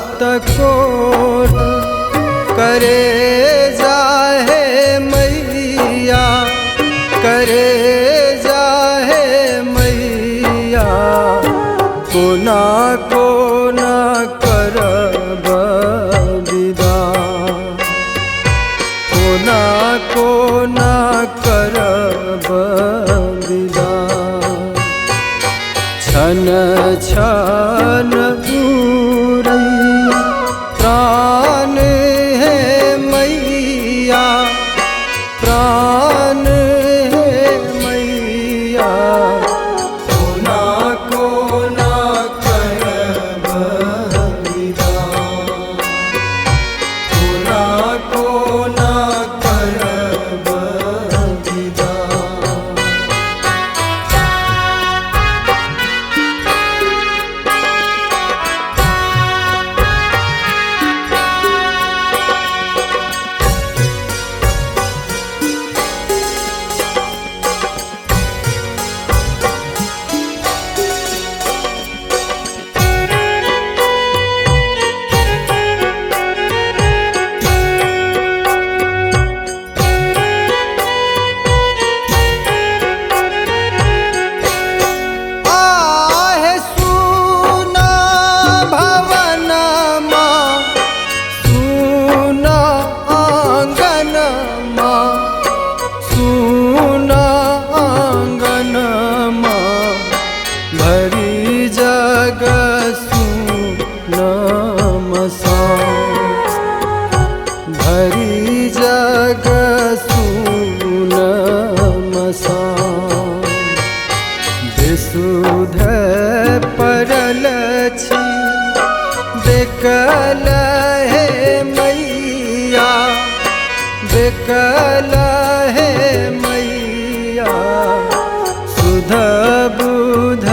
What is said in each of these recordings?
कोट करे जाहे मैया, करे जाहे मैया, कोना कोना करब विदा, कोना कोना करब विदा। छन छन दूरैया प्राण है मैया, प्राण है मैया, कोना कोना करब विदा, कोना कोना करब विदा। भरी जग सुन मसान, भरी जग सुन मसान। बेसुध पड़ल छी बेकल हे मैया, बेकल हे मैया, सुध बुध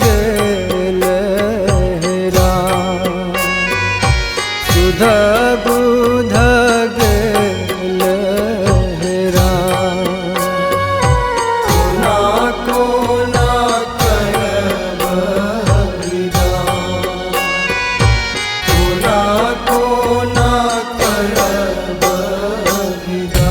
गेल हेरा, सुध बुध गेल हेरा। कोना कोना करब विदा, कोना कोना करब विदा।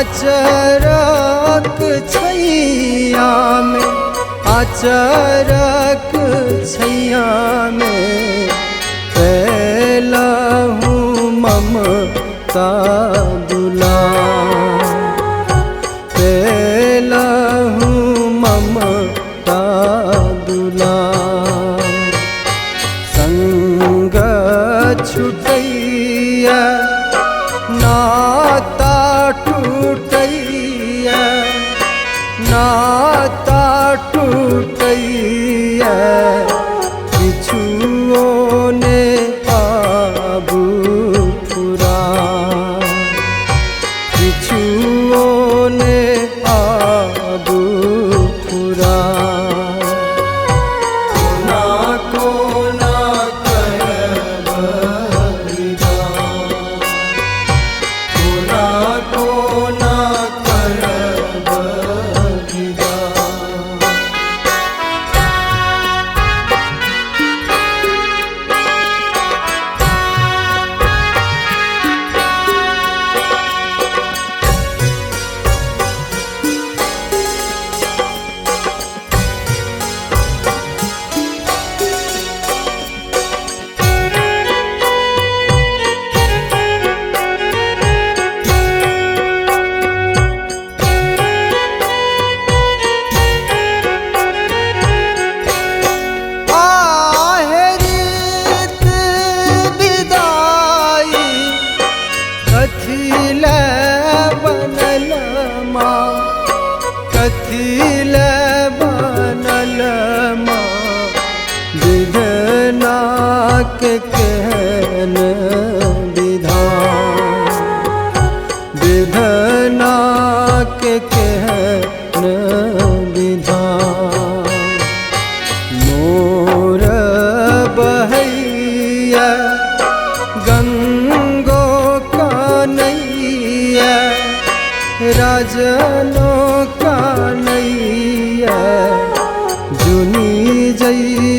आचरक छैया में, आचरक छैया में, पैलहु ममता दुलार, पैलहु ममता दुलार। संग छुटैया नाता टूटैया, नाता टूटैया, किछुओ ने आबू पुरा, के कहन विधान, विधना के कहन विधान। मोर बहैया गंगो का नैया, राजनों का नैया, जुनी जई